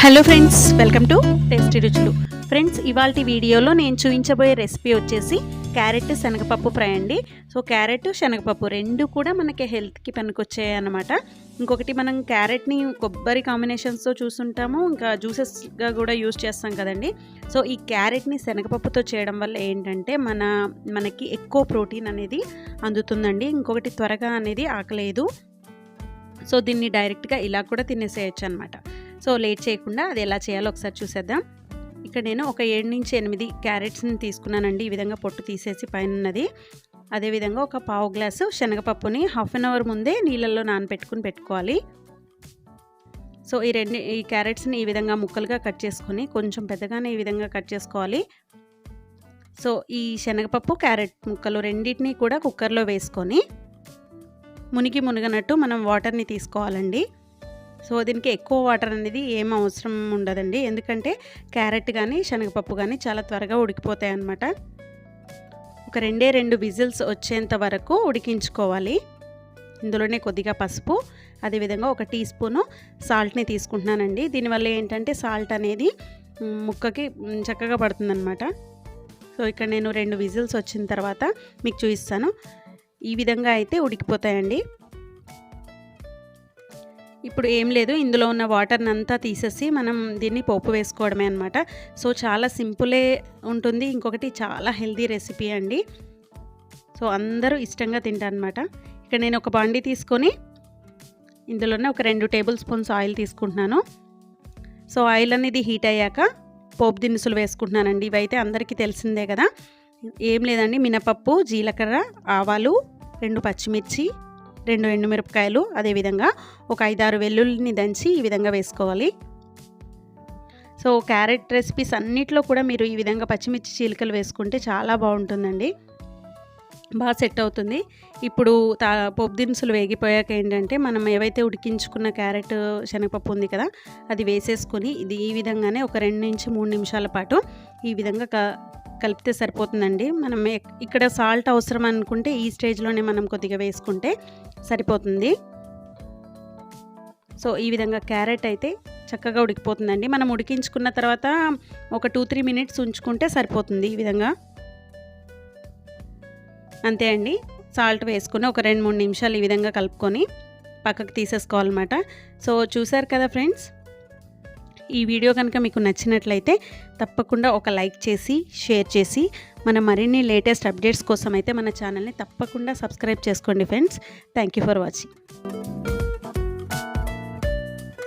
Hello friends, welcome to tasty రుచులు. Friends, ఇవాల్టి వీడియోలో నేను చూపించబోయే రెసిపీ వచ్చేసి క్యారెట్ శనగపప్పు ఫ్రై అండి. సో క్యారెట్ శనగపప్పు రెండు కూడా మనకి హెల్త్కి పనికొచ్చాయి అన్నమాట. ఇంకొకటి, మనం క్యారెట్ని కొబ్బరి కాంబినేషన్స్తో చూస్తుంటాము, ఇంకా జ్యూసెస్గా కూడా యూజ్ చేస్తాం కదండి. సో ఈ క్యారెట్ని శనగపప్పుతో చేయడం వల్ల ఏంటంటే మనకి ఎక్కువ ప్రోటీన్ అనేది అందుతుందండి. ఇంకొకటి, త్వరగా అనేది ఆకలేదు. సో దీన్ని డైరెక్ట్గా ఇలా కూడా తినేసేయచ్చు అనమాట. సో లేట్ చేయకుండా అది ఎలా చేయాలో ఒకసారి చూసేద్దాం. ఇక్కడ నేను ఒక 7 నుంచి 8 క్యారెట్స్ని తీసుకున్నానండి. ఈ విధంగా పొట్టు తీసేసి పైన ఉన్నది. అదేవిధంగా ఒక పావు గ్లాసు శనగపప్పుని హాఫ్ అన్ అవర్ ముందే నీళ్ళల్లో పెట్టుకోవాలి. సో ఈ క్యారెట్స్ని ఈ విధంగా ముక్కలుగా కట్ చేసుకొని, కొంచెం పెద్దగానే ఈ విధంగా కట్ చేసుకోవాలి. సో ఈ శనగపప్పు క్యారెట్ ముక్కలు రెండింటినీ కూడా కుక్కర్లో వేసుకొని మునగనట్టు మనం వాటర్ని తీసుకోవాలండి. సో దీనికి ఎక్కువ వాటర్ అనేది ఏం అవసరం ఉండదండి, ఎందుకంటే క్యారెట్ కానీ శనగపప్పు కానీ చాలా త్వరగా ఉడికిపోతాయి అన్నమాట. ఒక 2 విజిల్స్ వచ్చేంత వరకు ఉడికించుకోవాలి. ఇందులోనే కొద్దిగా పసుపు, అదేవిధంగా ఒక టీ స్పూను సాల్ట్ని తీసుకుంటున్నానండి. దీనివల్ల ఏంటంటే సాల్ట్ అనేది ముక్కకి చక్కగా పడుతుందన్నమాట. సో ఇక్కడ నేను 2 విజిల్స్ వచ్చిన తర్వాత మీకు చూపిస్తాను. ఈ విధంగా అయితే ఉడికిపోతాయండి. ఇప్పుడు ఏం లేదు, ఇందులో ఉన్న వాటర్ని అంతా తీసేసి మనం దీన్ని పోపు వేసుకోవడమే అనమాట. సో చాలా సింపులే ఉంటుంది. ఇంకొకటి, చాలా హెల్దీ రెసిపీ అండి. సో అందరూ ఇష్టంగా తింటారనమాట. ఇక్కడ నేను ఒక బాండీ తీసుకొని ఇందులోనే ఒక 2 టేబుల్ స్పూన్స్ ఆయిల్ తీసుకుంటున్నాను. సో ఆయిల్ అనేది హీట్ అయ్యాక పోపు దినుసులు వేసుకుంటున్నానండి. ఇవైతే అందరికీ తెలిసిందే కదా. ఏం లేదండి, మినపప్పు, జీలకర్ర, ఆవాలు, 2 పచ్చిమిర్చి, 2 ఎండుమిరపకాయలు, అదేవిధంగా ఒక 5-6 వెల్లుల్లిని దంచి ఈ విధంగా వేసుకోవాలి. సో క్యారెట్ రెసిపీస్ అన్నిట్లో కూడా మీరు ఈ విధంగా పచ్చిమిర్చి చీలికలు వేసుకుంటే చాలా బాగుంటుందండి, బాగా సెట్ అవుతుంది. ఇప్పుడు పోపు దినుసులు వేగిపోయాక ఏంటంటే, మనం ఏవైతే ఉడికించుకున్న క్యారెట్ శనగపప్పు ఉంది కదా, అది వేసేసుకొని ఇది ఈ విధంగానే ఒక 2 నుంచి 3 నిమిషాల పాటు ఈ విధంగా కలిపితే సరిపోతుందండి. మనం ఇక్కడ సాల్ట్ అవసరం అనుకుంటే ఈ స్టేజ్లోనే మనం కొద్దిగా వేసుకుంటే సరిపోతుంది. సో ఈ విధంగా క్యారెట్ అయితే చక్కగా ఉడికిపోతుందండి. మనం ఉడికించుకున్న తర్వాత ఒక 2-3 మినిట్స్ ఉంచుకుంటే సరిపోతుంది. ఈ విధంగా అంతే అండి. సాల్ట్ వేసుకుని ఒక 2-3 నిమిషాలు ఈ విధంగా కలుపుకొని పక్కకు తీసేసుకోవాలన్నమాట. సో చూసారు కదా ఫ్రెండ్స్, ఈ వీడియో కనుక మీకు నచ్చినట్లయితే తప్పకుండా ఒక లైక్ చేసి, షేర్ చేసి, మన మరిన్ని లేటెస్ట్ అప్డేట్స్ కోసం అయితే మన ఛానల్ని తప్పకుండా సబ్స్క్రైబ్ చేసుకోండి friends. Thank you for watching.